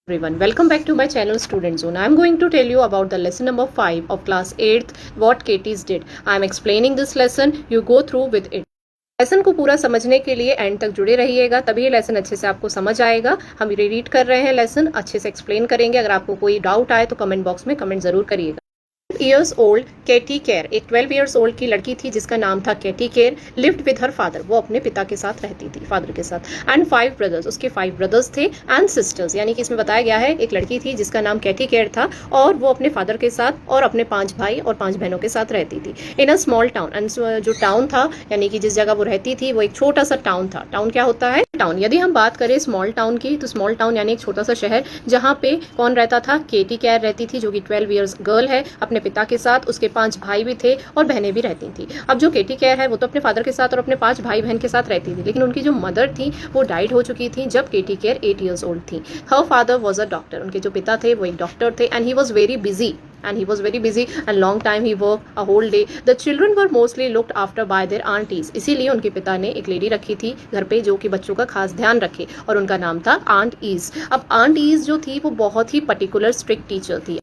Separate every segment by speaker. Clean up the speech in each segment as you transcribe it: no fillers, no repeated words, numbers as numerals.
Speaker 1: Everyone, welcome back to my channel Student Zone. I am going to tell you about the lesson number 5 of class 8th, what Katie's did. I am explaining this lesson, you go through with it. Lesson को पूरा समझने के लिए and तक जुड़े रहिएगा, तभी ये लेसन अच्छे से आपको समझ आएगा। हम रीड कर रहे हैं लेसन, अच्छे से एक्सप्लेन करेंगे। अगर आपको कोई डाउट आए तो कमेंट बॉक्स में कमेंट जरूर करिएगा। years old केटी केयर, एक 12 years old की लड़की थी जिसका नाम था Katy Carr, lived with her father, वो अपने पिता के साथ रहती थी, फादर के साथ, एंड 5 brothers, उसके 5 brothers थे, एंड सिस्टर्स, यानी कि इसमें बताया गया है एक लड़की थी जिसका नाम केटी केयर था और वो अपने फादर के साथ और अपने 5 भाई और 5 बहनों के साथ रहती थी इन अ स्मॉल टाउन। एंड जो टाउन था यानी कि जिस जगह वो रहती थी वो एक छोटा सा टाउन था। टाउन क्या होता है? टाउन। यदि हम बात करें स्मॉल टाउन की तो स्मॉल टाउन यानी एक छोटा सा शहर जहाँ पे कौन रहता था? केटी केयर रहती थी जो कि 12 years गर्ल है, अपने पिता के साथ, उसके 5 भाई भी थे और बहनें भी रहती थी। अब जो केटी केयर है वो तो अपने फादर के साथ और अपने 5 भाई बहन के साथ रहती थी, लेकिन उनकी जो मदर थी वो डाइड हो चुकी थी जब केटी केयर 8 years old थी। Her father was a doctor, उनके जो पिता थे वो एक डॉक्टर थे, and he was very busy and long time he worked a whole day. The children were mostly looked after by their aunties. इसीलिए उनके पिता ने एक लेडी रखी थी घर पे जो कि बच्चों का खास ध्यान रखे और उनका नाम था आंट ईज। अब आंट ईज जो थी वो बहुत ही पर्टिकुलर स्ट्रिक्ट टीचर थी।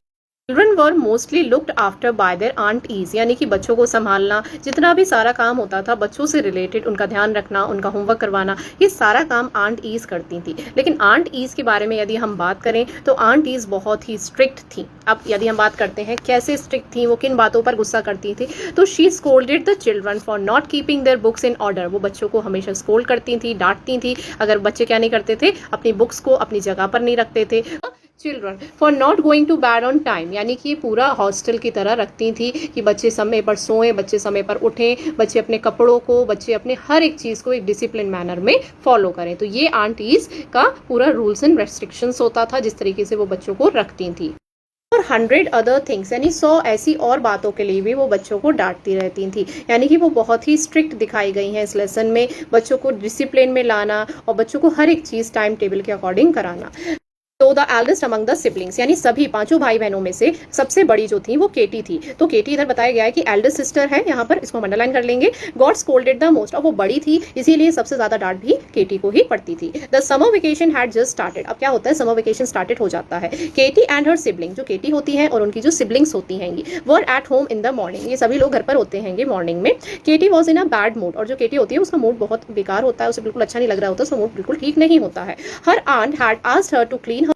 Speaker 1: Children were mostly looked after by their aunt Ease, यानी कि बच्चों को संभालना, जितना भी सारा काम होता था बच्चों से रिलेटेड, उनका ध्यान रखना, उनका होमवर्क करवाना, ये सारा काम आंट ईज करती थी। लेकिन आंट ईज के बारे में यदि हम बात करें तो आंट ईज बहुत ही स्ट्रिक्ट थी। अब यदि हम बात करते हैं कैसे स्ट्रिक्ट थी, वो किन बातों पर गुस्सा करती थी, तो she scolded the children for not keeping their books in order. वो बच्चों को हमेशा स्कोल्ड करती थी, डांटती थी अगर बच्चे क्या नहीं करते थे, अपनी बुक्स को अपनी जगह पर नहीं रखते थे। Children for not going to bed on time, यानी कि पूरा हॉस्टल की तरह रखती थी कि बच्चे समय पर सोएं, बच्चे समय पर उठें, बच्चे अपने कपड़ों को, बच्चे अपने हर एक चीज़ को एक डिसिप्लिन मैनर में फॉलो करें। तो ये आंटीज का पूरा रूल्स एंड रेस्ट्रिक्शंस होता था जिस तरीके से वो बच्चों को रखती थी। और 100 अदर थिंग्स, यानी 100 ऐसी और बातों के लिए भी वो बच्चों को डांटती रहती थी। यानी कि वो बहुत ही स्ट्रिक्ट दिखाई गई हैं इस लेसन में, बच्चों को डिसिप्लिन में लाना और बच्चों को हर एक चीज़ टाइम टेबल के अकॉर्डिंग कराना। तो the eldest among the siblings, यानी सभी 5 भाई बहनों में से सबसे बड़ी जो थी वो केटी थी। तो केटी इधर बताया गया है कि एल्डेस्ट सिस्टर है, यहाँ पर इसको अंडरलाइन कर लेंगे। गॉट स्कोल्डेड द मोस्ट, और वो बड़ी थी इसीलिए सबसे ज्यादा डांट भी केटी को ही पड़ती थी। The summer vacation had just started, अब क्या होता है, समर वेकेशन स्टार्टेड हो जाता है। केटी एंड हर सिबलिंग, जो केटी होती है और उनकी जो सिबलिंग्स होती हैं, were at home in the morning, ये सभी लोग घर पर होते हैं मॉर्निंग में। Katy was in a bad mood, और जो केटी होती है उसका मूड बहुत बेकार होता है, उसे बिल्कुल अच्छा नहीं लग रहा होता, उसका मूड बिल्कुल ठीक नहीं होता है। Her aunt had asked her to clean,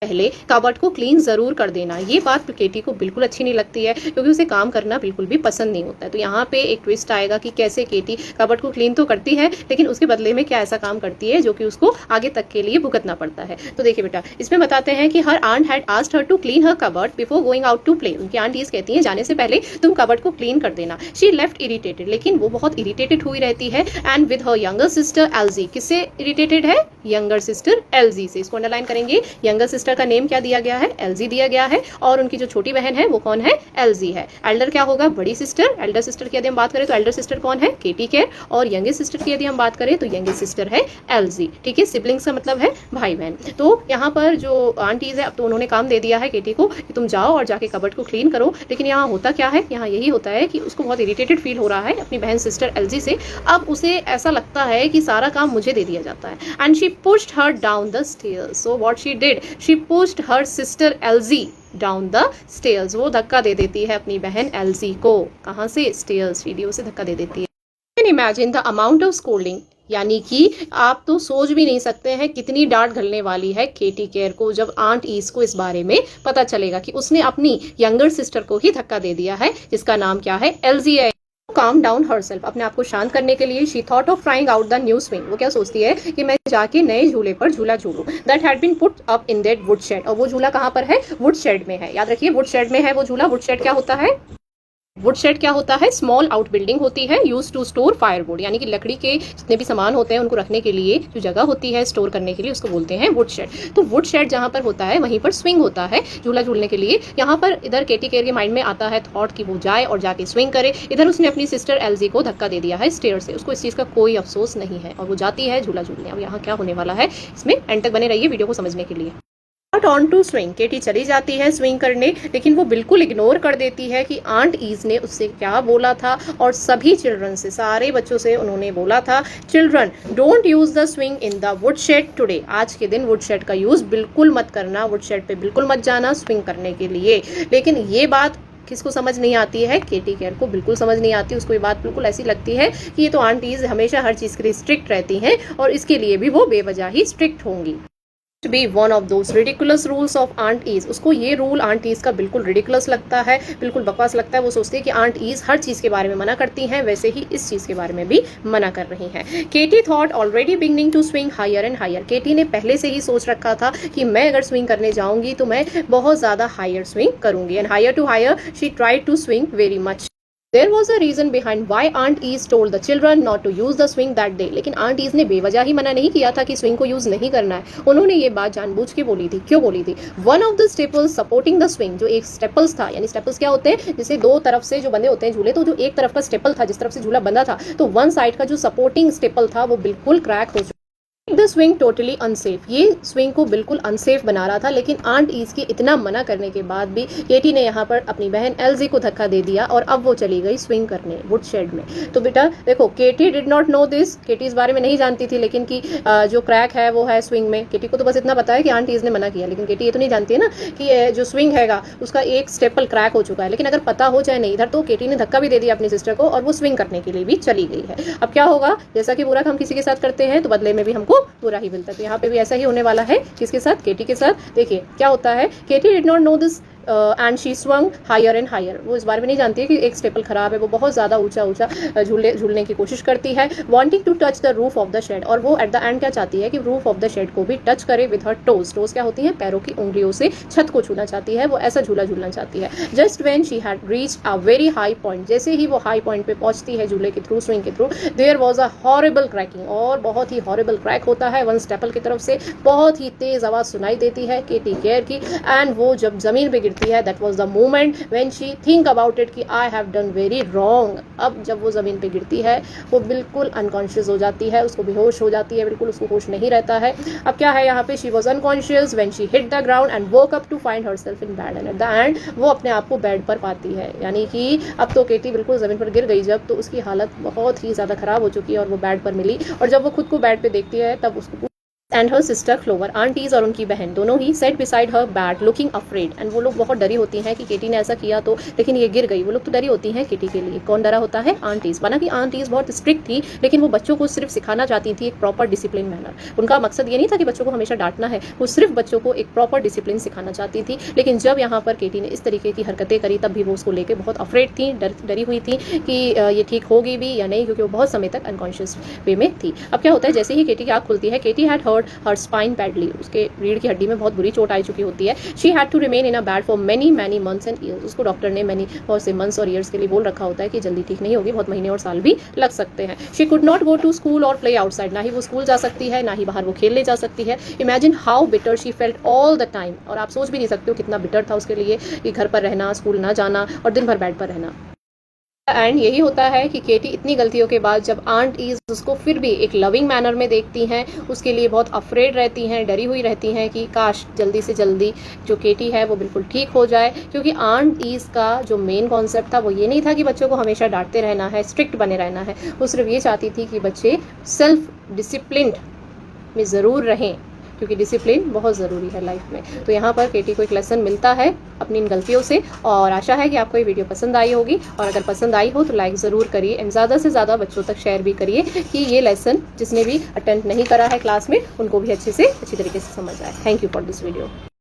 Speaker 1: पहले कबर्ड को क्लीन जरूर कर देना। ये बात केटी को बिल्कुल अच्छी नहीं लगती है क्योंकि उसे काम करना बिल्कुल भी पसंद नहीं होता है। तो यहाँ पे एक ट्विस्ट आएगा कि कैसे केटी कबर्ड को क्लीन तो करती है लेकिन उसके बदले में क्या ऐसा काम करती है जो कि उसको आगे तक के लिए भुगतना पड़ता है। तो देखिए बेटा, इसमें बताते हैं कि her aunt had asked her to clean her cupboard before going out to play. उनकी आंट ये कहती है जाने से पहले तुम कबर्ड को क्लीन कर देना। शी लेफ्ट इरिटेटेड, लेकिन वो बहुत इरिटेटेड हुई रहती है। And with her younger sister algae, किससे इरिटेटेड है? यंगर सिस्टर एल्जी से। इसको अंडरलाइन करेंगे। यंगर सिस्टर का नेम क्या दिया गया है? एल्जी दिया गया है, और उनकी जो छोटी बहन है वो कौन है? एल्जी है। एल्डर क्या होगा? बड़ी सिस्टर। एल्डर सिस्टर की यदि हम बात करें तो एल्डर सिस्टर कौन है? केटी केयर। और यंगेस्ट सिस्टर की यदि हम बात करें तो यंगेस्ट सिस्टर है एल्जी। ठीक है, सिबलिंग्स का मतलब है भाई बहन। तो यहाँ पर जो आंटीज है, अब तो उन्होंने काम दे दिया है केटी को कि तुम जाओ और जाके कबर्ड को क्लीन करो। लेकिन यहाँ होता क्या है, यहाँ यही होता है कि उसको बहुत इरिटेटेड फील हो रहा है अपनी बहन सिस्टर एल्जी से। अब उसे ऐसा लगता है कि सारा काम मुझे दे दिया जाता है। And she pushed her down the stairs. So what she did, she pushed her sister algae down the stairs. वो धक्का दे देती है अपनी बहन एल्जी को। कहाँ से? स्टेयर्स, सीढ़ियों से धक्का दे देती है। Can imagine the amount of scolding, यानी कि आप तो सोच भी नहीं सकते हैं कितनी डांट घलने वाली है केटी केयर को जब आंट ईज को इस बारे में पता चलेगा कि उसने अपनी यंगर सिस्टर को ही धक्का दे दिया है जिसका नाम क्या है? एल्जी है। काम डाउन हरसेल्फ, अपने आप को शांत करने के लिए she thought of trying out the new swing. वो क्या सोचती है कि मैं जाके नए झूले पर झूला झूलूं। That had been put up in that wood shed, और वो झूला कहाँ पर है? वुड शेड में है। याद रखिए, वुड शेड में है वो झूला। वुड शेड क्या होता है? वुड शेड क्या होता है? स्मॉल आउट बिल्डिंग होती है यूज टू स्टोर फायरवुड, यानी कि लकड़ी के जितने भी सामान होते हैं उनको रखने के लिए जो जगह होती है स्टोर करने के लिए उसको बोलते हैं वुड शेड। तो वुड शेड जहाँ पर होता है वहीं पर स्विंग होता है, झूला झूलने के लिए। यहाँ पर इधर केटी केयर के माइंड में आता है थॉट कि वो जाए और जाके स्विंग करे। इधर उसने अपनी सिस्टर एल्जी को धक्का दे दिया है स्टेयर से। उसको इस चीज़ का कोई अफसोस नहीं है और वो जाती है झूला झूलने। अब यहाँ क्या होने वाला है, इसमें एंड तक बने रहिए वीडियो को समझने के लिए। नॉट ऑन टू स्विंग, केटी चली जाती है स्विंग करने, लेकिन वो बिल्कुल इग्नोर कर देती है कि आंट ईज ने उससे क्या बोला था। और सभी चिल्ड्रन से, सारे बच्चों से उन्होंने बोला था, children don't use the swing in the wood shed today, आज के दिन वुड शेड का यूज बिल्कुल मत करना, वुड शेड पे बिल्कुल मत जाना स्विंग करने के लिए। लेकिन ये बात किसको समझ नहीं आती है? केटी केयर को बिल्कुल समझ नहीं आती। उसको ये बात बिल्कुल ऐसी लगती है कि ये तो आंटीज हमेशा हर चीज़ के लिए स्ट्रिक्ट रहती हैं और इसके लिए भी वो बेवजह ही स्ट्रिक्ट होंगी। Be one of those ridiculous rules of aunt Ease, उसको ये रूल आंट ईज का बिल्कुल रिडिकुलस लगता है, बिल्कुल बकवास लगता है। वो सोचती है कि आंट ईज हर चीज़ के बारे में मना करती हैं, वैसे ही इस चीज़ के बारे में भी मना कर रही हैं। Katy thought already beginning to swing higher and higher, Katy ने पहले से ही सोच रखा था कि मैं अगर स्विंग करने जाऊंगी तो मैं बहुत ज़्यादा हायर स्विंग करूंगी। And higher to higher she tried to swing very much. There was a reason behind why Aunt Ease told the children not to use the swing that day. लेकिन Aunt Ease ने बेवजह ही मना नहीं किया था कि swing को use नहीं करना है। उन्होंने ये बात जानबूझ के बोली थी। क्यों बोली थी? One of the staples supporting the swing, जो एक स्टेपल्स था, यानी स्टेपल्स क्या होते हैं, जिसे दो तरफ से जो बंधे होते हैं झूले, तो जो एक तरफ का स्टेपल था, जिस तरफ से झूला बंधा था, तो वन साइड का जो सपोर्टिंग स्टेपल था वो बिल्कुल क्रैक हो चुका। द स्विंग टोटली अनसेफ, ये स्विंग को बिल्कुल अनसेफ बना रहा था। लेकिन आंट ईज के इतना मना करने के बाद भी केटी ने यहाँ पर अपनी बहन एल्जी को धक्का दे दिया और अब वो चली गई स्विंग करने वुड शेड में। तो बेटा देखो, केटी डिड नॉट नो दिस, केटी इस बारे में नहीं जानती थी, लेकिन कि जो क्रैक है वो है स्विंग में। केटी को तो बस इतना पता है कि आंट ईज ने मना किया, लेकिन केटी ये तो नहीं जानती है ना कि जो स्विंग हैगा उसका एक स्टेपल क्रैक हो चुका है। लेकिन अगर पता हो जाए नहीं इधर, तो केटी ने धक्का भी दे दिया अपनी सिस्टर को और वो स्विंग करने के लिए भी चली गई है। अब क्या होगा, जैसा कि बुरा हम किसी के साथ करते हैं तो बदले में भी हमको बुरा ही मिलता है। तो यहाँ पे भी ऐसा ही होने वाला है। किसके साथ? केटी के साथ। देखिए क्या होता है, Katy did not know this and she swung higher and higher, वो इस बारे में नहीं जानती है कि एक स्टेपल खराब है, वो बहुत ज़्यादा ऊंचा ऊंचा झूलने की कोशिश करती है। Wanting to touch the roof of the shed, और वो एट द एंड क्या चाहती है कि रूफ ऑफ द शेड को भी टच करे विद हर टोज। टोज क्या होती है? पैरों की उंगलियों से छत को छूना चाहती है, वो ऐसा झूला झूलना चाहती है। Just when she had reached a very high point, जैसे ही वो हाई पॉइंट पे पहुंचती है झूले के थ्रू, स्विंग के through, there was a horrible cracking, और बहुत ही हॉरिबल क्रैक होता है वन स्टेपल की तरफ से। बहुत ही तेज आवाज सुनाई देती है केटी केयर की, एंड वो जब जमीन पे गिरती है, that was the moment when she think about it कि I have done very wrong. अब जब वो जमीन पे गिरती है वो बिल्कुल अनकॉन्शियस हो जाती है, उसको बेहोश हो जाती है, बिल्कुल उसको होश नहीं रहता है। अब क्या है यहाँ पे, she was unconscious when she hit the ground and woke up to find herself in bed, and at the end वो अपने आप को बेड पर पाती है। यानी कि अब तो केटी बिल्कुल जमीन पर गिर गई जब, तो उसकी हालत बहुत ही ज़्यादा खराब हो चुकी है और वो बेड पर मिली। और जब वो खुद को बेड पे देखती है तब उसको and her sister Clover, Aunt Izzie और उनकी बहन दोनों ही sat beside her bed looking afraid, and वो लोग बहुत डरी होती हैं कि केटी ने ऐसा किया तो, लेकिन ये गिर गई। वो लोग तो डरी होती हैं केटी के लिए। कौन डरा होता है? आंटीज। माना कि आंटीज बहुत स्ट्रिक्ट थी, लेकिन वो बच्चों को सिर्फ सिखाना चाहती थी एक प्रॉपर डिसिप्लिन मैनर। उनका मकसद ये नहीं था कि बच्चों को हमेशा डांटना है, वो सिर्फ बच्चों को एक प्रॉपर डिसिप्लिन सिखाना चाहती थी। लेकिन जब यहाँ पर केटी ने इस तरीके की हरकतें करी तब भी वो उसको लेकर बहुत अफ्रेड थी, डरी हुई थी कि ये ठीक होगी भी या नहीं, क्योंकि वो बहुत समय तक अनकॉन्शियस वे में थी। अब क्या होता है, जैसे ही केटी की आँख खुलती है, Katy had hurt her spine badly, उसके रीढ़ की हड्डी में बहुत बुरी चोट आई चुकी होती है। She had to remain in a bed for many months and years, उसको डॉक्टर ने बहुत से मंथ्स और ईयर्स के लिए बोल रखा होता है कि जल्दी ठीक नहीं होगी, बहुत महीने और साल भी लग सकते हैं। She could not go to school और प्ले आउटसाइड, ना ही वो स्कूल जा सकती है, ना ही बाहर वो खेलने जा सकती है। Imagine how bitter she felt all the time, और आप सोच भी नहीं सकते हो कितना बिटर था उसके लिए कि घर पर रहना, स्कूल ना जाना और दिन भर बेड पर रहना। एंड यही होता है कि केटी इतनी गलतियों के बाद जब आंट ईज उसको फिर भी एक लविंग मैनर में देखती हैं, उसके लिए बहुत अफ्रेड रहती हैं, डरी हुई रहती हैं कि काश जल्दी से जल्दी जो केटी है वो बिल्कुल ठीक हो जाए। क्योंकि आंट ईज का जो मेन कॉन्सेप्ट था वो ये नहीं था कि बच्चों को हमेशा डांटते रहना है, स्ट्रिक्ट बने रहना है। वो सिर्फ ये चाहती थी कि बच्चे सेल्फ डिसिप्लिन में ज़रूर रहें, क्योंकि डिसिप्लिन बहुत ज़रूरी है लाइफ में। तो यहाँ पर केटी को एक लेसन मिलता है अपनी इन गलतियों से, और आशा है कि आपको ये वीडियो पसंद आई होगी। और अगर पसंद आई हो तो लाइक ज़रूर करिए एंड ज़्यादा से ज़्यादा बच्चों तक शेयर भी करिए कि ये लेसन जिसने भी अटेंड नहीं करा है क्लास में उनको भी अच्छे तरीके से समझ आए। Thank you for this video.